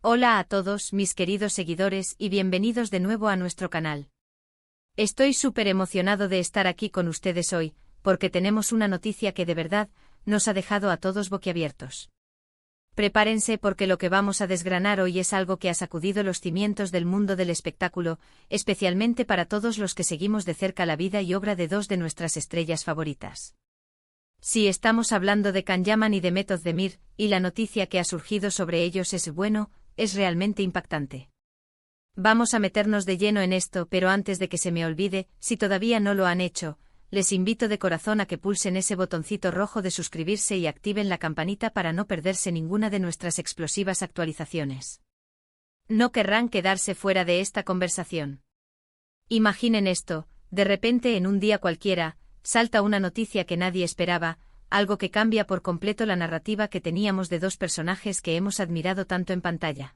Hola a todos mis queridos seguidores y bienvenidos de nuevo a nuestro canal. Estoy súper emocionado de estar aquí con ustedes hoy, porque tenemos una noticia que de verdad nos ha dejado a todos boquiabiertos. Prepárense porque lo que vamos a desgranar hoy es algo que ha sacudido los cimientos del mundo del espectáculo, especialmente para todos los que seguimos de cerca la vida y obra de dos de nuestras estrellas favoritas. Sí, estamos hablando de Can Yaman y de Demet Özdemir, y la noticia que ha surgido sobre ellos es realmente impactante. Vamos a meternos de lleno en esto, pero antes de que se me olvide, si todavía no lo han hecho, les invito de corazón a que pulsen ese botoncito rojo de suscribirse y activen la campanita para no perderse ninguna de nuestras explosivas actualizaciones. No querrán quedarse fuera de esta conversación. Imaginen esto, de repente en un día cualquiera, salta una noticia que nadie esperaba, algo que cambia por completo la narrativa que teníamos de dos personajes que hemos admirado tanto en pantalla.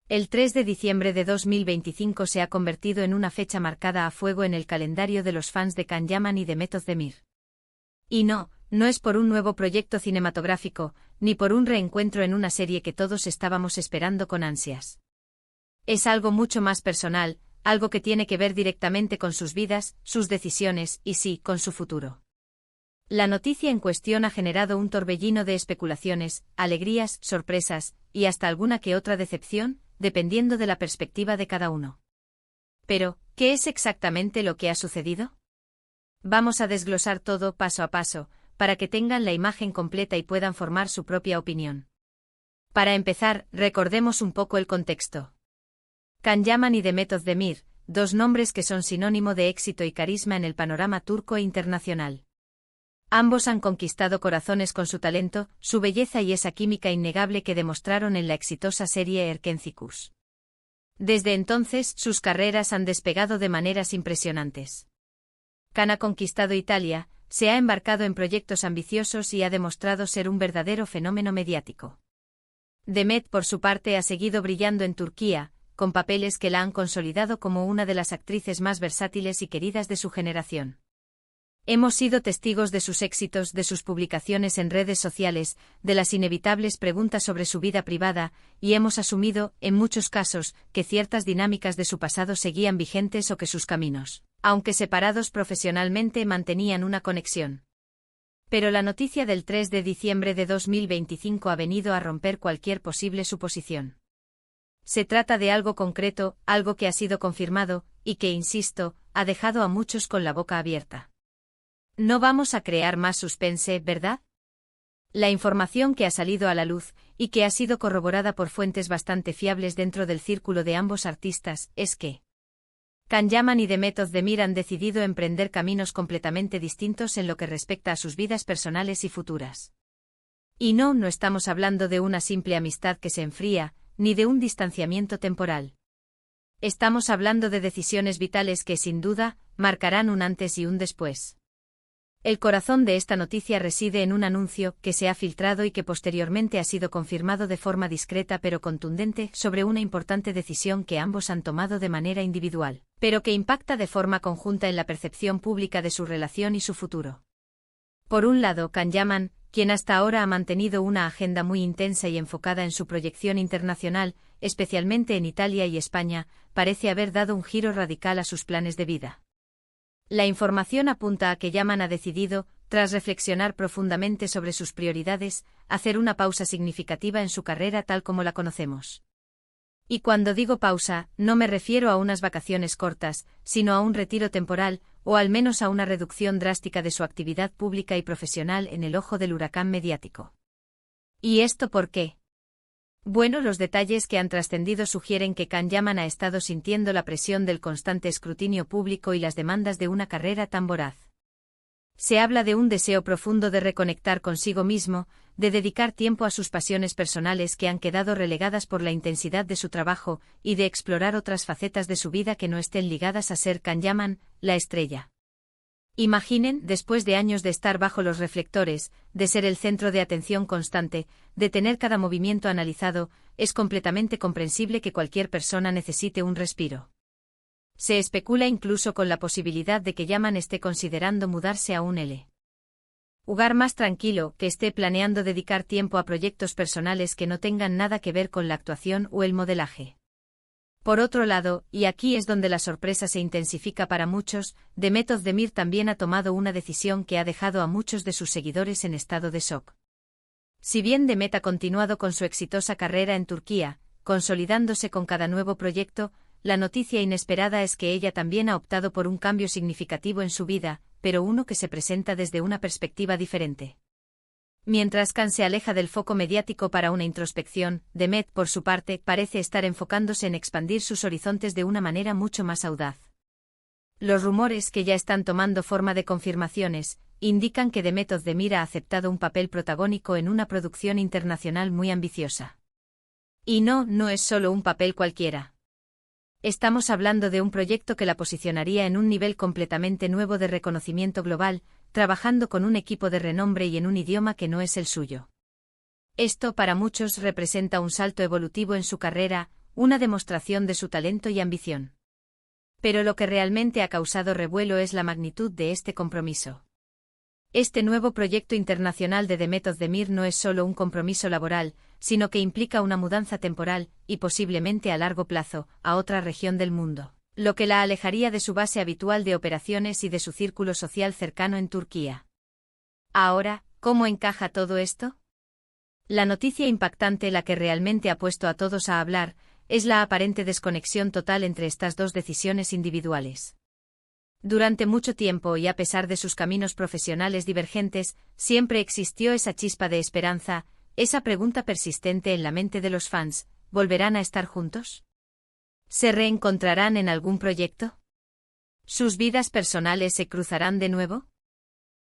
El 3 de diciembre de 2025 se ha convertido en una fecha marcada a fuego en el calendario de los fans de Can Yaman y de Demet Özdemir. Y no es por un nuevo proyecto cinematográfico, ni por un reencuentro en una serie que todos estábamos esperando con ansias. Es algo mucho más personal, algo que tiene que ver directamente con sus vidas, sus decisiones y sí, con su futuro. La noticia en cuestión ha generado un torbellino de especulaciones, alegrías, sorpresas, y hasta alguna que otra decepción, dependiendo de la perspectiva de cada uno. Pero, ¿qué es exactamente lo que ha sucedido? Vamos a desglosar todo paso a paso, para que tengan la imagen completa y puedan formar su propia opinión. Para empezar, recordemos un poco el contexto. Can Yaman y Demet Özdemir, dos nombres que son sinónimo de éxito y carisma en el panorama turco e internacional. Ambos han conquistado corazones con su talento, su belleza y esa química innegable que demostraron en la exitosa serie Erkencikus. Desde entonces, sus carreras han despegado de maneras impresionantes. Can ha conquistado Italia, se ha embarcado en proyectos ambiciosos y ha demostrado ser un verdadero fenómeno mediático. Demet, por su parte, ha seguido brillando en Turquía, con papeles que la han consolidado como una de las actrices más versátiles y queridas de su generación. Hemos sido testigos de sus éxitos, de sus publicaciones en redes sociales, de las inevitables preguntas sobre su vida privada, y hemos asumido, en muchos casos, que ciertas dinámicas de su pasado seguían vigentes o que sus caminos, aunque separados profesionalmente, mantenían una conexión. Pero la noticia del 3 de diciembre de 2025 ha venido a romper cualquier posible suposición. Se trata de algo concreto, algo que ha sido confirmado, y que, insisto, ha dejado a muchos con la boca abierta. No vamos a crear más suspense, ¿verdad? La información que ha salido a la luz, y que ha sido corroborada por fuentes bastante fiables dentro del círculo de ambos artistas, es que Can Yaman y Demet Özdemir han decidido emprender caminos completamente distintos en lo que respecta a sus vidas personales y futuras. Y no estamos hablando de una simple amistad que se enfría, ni de un distanciamiento temporal. Estamos hablando de decisiones vitales que, sin duda, marcarán un antes y un después. El corazón de esta noticia reside en un anuncio que se ha filtrado y que posteriormente ha sido confirmado de forma discreta pero contundente sobre una importante decisión que ambos han tomado de manera individual, pero que impacta de forma conjunta en la percepción pública de su relación y su futuro. Por un lado, Can Yaman, quien hasta ahora ha mantenido una agenda muy intensa y enfocada en su proyección internacional, especialmente en Italia y España, parece haber dado un giro radical a sus planes de vida. La información apunta a que Yaman ha decidido, tras reflexionar profundamente sobre sus prioridades, hacer una pausa significativa en su carrera tal como la conocemos. Y cuando digo pausa, no me refiero a unas vacaciones cortas, sino a un retiro temporal, o al menos a una reducción drástica de su actividad pública y profesional en el ojo del huracán mediático. ¿Y esto por qué? Bueno, los detalles que han trascendido sugieren que Can Yaman ha estado sintiendo la presión del constante escrutinio público y las demandas de una carrera tan voraz. Se habla de un deseo profundo de reconectar consigo mismo, de dedicar tiempo a sus pasiones personales que han quedado relegadas por la intensidad de su trabajo, y de explorar otras facetas de su vida que no estén ligadas a ser Can Yaman, la estrella. Imaginen, después de años de estar bajo los reflectores, de ser el centro de atención constante, de tener cada movimiento analizado, es completamente comprensible que cualquier persona necesite un respiro. Se especula incluso con la posibilidad de que Yaman esté considerando mudarse a un L. Lugar más tranquilo, que esté planeando dedicar tiempo a proyectos personales que no tengan nada que ver con la actuación o el modelaje. Por otro lado, y aquí es donde la sorpresa se intensifica para muchos, Demet Özdemir también ha tomado una decisión que ha dejado a muchos de sus seguidores en estado de shock. Si bien Demet ha continuado con su exitosa carrera en Turquía, consolidándose con cada nuevo proyecto, la noticia inesperada es que ella también ha optado por un cambio significativo en su vida, pero uno que se presenta desde una perspectiva diferente. Mientras Can se aleja del foco mediático para una introspección, Demet, por su parte, parece estar enfocándose en expandir sus horizontes de una manera mucho más audaz. Los rumores, que ya están tomando forma de confirmaciones, indican que Demet Özdemir ha aceptado un papel protagónico en una producción internacional muy ambiciosa. Y no es solo un papel cualquiera. Estamos hablando de un proyecto que la posicionaría en un nivel completamente nuevo de reconocimiento global, trabajando con un equipo de renombre y en un idioma que no es el suyo. Esto para muchos representa un salto evolutivo en su carrera, una demostración de su talento y ambición. Pero lo que realmente ha causado revuelo es la magnitud de este compromiso. Este nuevo proyecto internacional de Demet Özdemir no es solo un compromiso laboral, sino que implica una mudanza temporal, y posiblemente a largo plazo, a otra región del mundo, lo que la alejaría de su base habitual de operaciones y de su círculo social cercano en Turquía. Ahora, ¿cómo encaja todo esto? La noticia impactante, la que realmente ha puesto a todos a hablar, es la aparente desconexión total entre estas dos decisiones individuales. Durante mucho tiempo y a pesar de sus caminos profesionales divergentes, siempre existió esa chispa de esperanza, esa pregunta persistente en la mente de los fans: ¿volverán a estar juntos? ¿Se reencontrarán en algún proyecto? ¿Sus vidas personales se cruzarán de nuevo?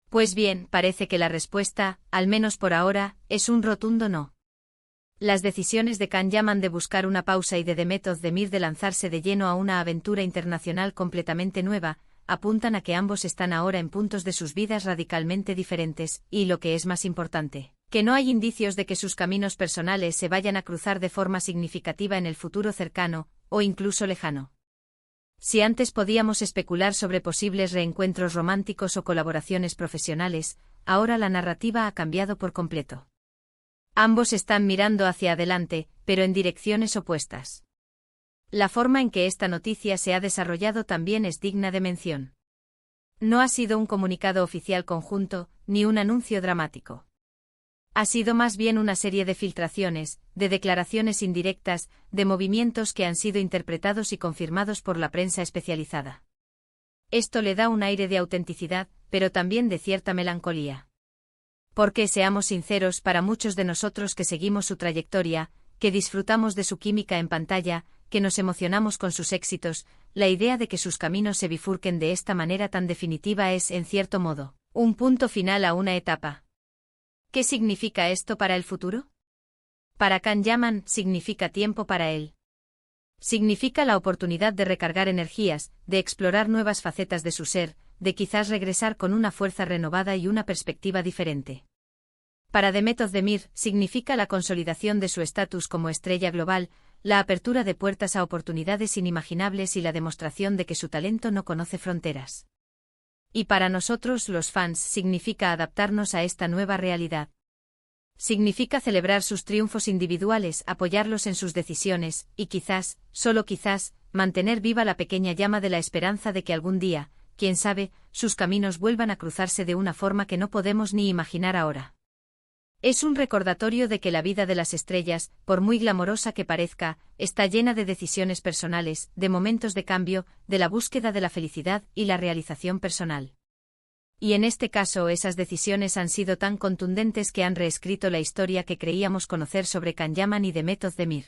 Pues bien, parece que la respuesta, al menos por ahora, es un rotundo no. Las decisiones de Can Yaman de buscar una pausa y de Demet Özdemir de lanzarse de lleno a una aventura internacional completamente nueva, apuntan a que ambos están ahora en puntos de sus vidas radicalmente diferentes, y lo que es más importante, que no hay indicios de que sus caminos personales se vayan a cruzar de forma significativa en el futuro cercano, o incluso lejano. Si antes podíamos especular sobre posibles reencuentros románticos o colaboraciones profesionales, ahora la narrativa ha cambiado por completo. Ambos están mirando hacia adelante, pero en direcciones opuestas. La forma en que esta noticia se ha desarrollado también es digna de mención. No ha sido un comunicado oficial conjunto, ni un anuncio dramático. Ha sido más bien una serie de filtraciones, de declaraciones indirectas, de movimientos que han sido interpretados y confirmados por la prensa especializada. Esto le da un aire de autenticidad, pero también de cierta melancolía. Porque, seamos sinceros, para muchos de nosotros que seguimos su trayectoria, que disfrutamos de su química en pantalla, que nos emocionamos con sus éxitos, la idea de que sus caminos se bifurquen de esta manera tan definitiva es, en cierto modo, un punto final a una etapa. ¿Qué significa esto para el futuro? Para Can Yaman, significa tiempo para él. Significa la oportunidad de recargar energías, de explorar nuevas facetas de su ser, de quizás regresar con una fuerza renovada y una perspectiva diferente. Para Demet Özdemir, significa la consolidación de su estatus como estrella global, la apertura de puertas a oportunidades inimaginables y la demostración de que su talento no conoce fronteras. Y para nosotros, los fans, significa adaptarnos a esta nueva realidad. Significa celebrar sus triunfos individuales, apoyarlos en sus decisiones, y quizás, solo quizás, mantener viva la pequeña llama de la esperanza de que algún día, quién sabe, sus caminos vuelvan a cruzarse de una forma que no podemos ni imaginar ahora. Es un recordatorio de que la vida de las estrellas, por muy glamorosa que parezca, está llena de decisiones personales, de momentos de cambio, de la búsqueda de la felicidad y la realización personal. Y en este caso esas decisiones han sido tan contundentes que han reescrito la historia que creíamos conocer sobre Can Yaman y Demet Özdemir.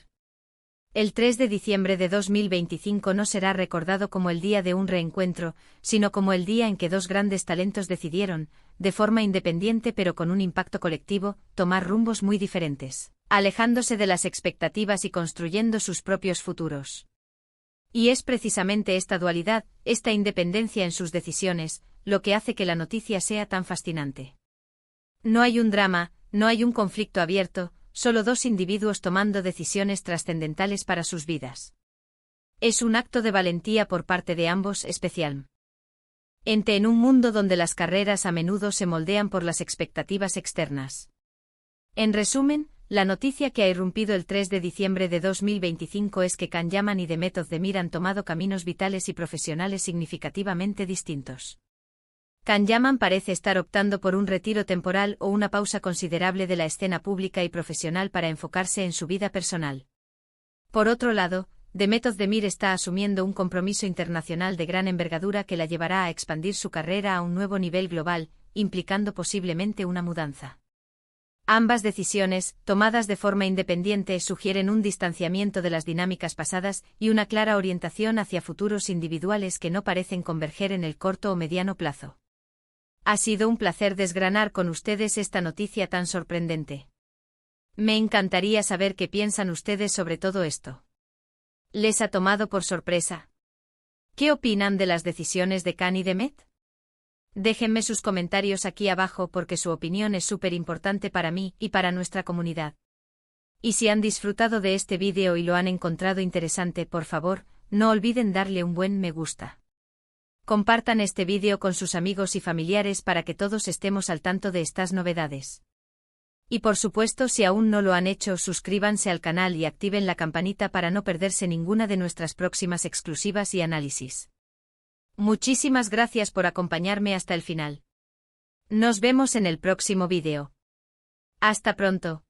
El 3 de diciembre de 2025 no será recordado como el día de un reencuentro, sino como el día en que dos grandes talentos decidieron, de forma independiente pero con un impacto colectivo, tomar rumbos muy diferentes, alejándose de las expectativas y construyendo sus propios futuros. Y es precisamente esta dualidad, esta independencia en sus decisiones, lo que hace que la noticia sea tan fascinante. No hay un drama, no hay un conflicto abierto, solo dos individuos tomando decisiones trascendentales para sus vidas. Es un acto de valentía por parte de ambos especial. En un mundo donde las carreras a menudo se moldean por las expectativas externas. En resumen, la noticia que ha irrumpido el 3 de diciembre de 2025 es que Can Yaman y The Method de Mir han tomado caminos vitales y profesionales significativamente distintos. Can Yaman parece estar optando por un retiro temporal o una pausa considerable de la escena pública y profesional para enfocarse en su vida personal. Por otro lado, The Method de Mir está asumiendo un compromiso internacional de gran envergadura que la llevará a expandir su carrera a un nuevo nivel global, implicando posiblemente una mudanza. Ambas decisiones, tomadas de forma independiente, sugieren un distanciamiento de las dinámicas pasadas y una clara orientación hacia futuros individuales que no parecen converger en el corto o mediano plazo. Ha sido un placer desgranar con ustedes esta noticia tan sorprendente. Me encantaría saber qué piensan ustedes sobre todo esto. ¿Les ha tomado por sorpresa? ¿Qué opinan de las decisiones de Can y de Met? Déjenme sus comentarios aquí abajo porque su opinión es súper importante para mí y para nuestra comunidad. Y si han disfrutado de este vídeo y lo han encontrado interesante, por favor, no olviden darle un buen me gusta. Compartan este vídeo con sus amigos y familiares para que todos estemos al tanto de estas novedades. Y por supuesto, si aún no lo han hecho, suscríbanse al canal y activen la campanita para no perderse ninguna de nuestras próximas exclusivas y análisis. Muchísimas gracias por acompañarme hasta el final. Nos vemos en el próximo vídeo. Hasta pronto.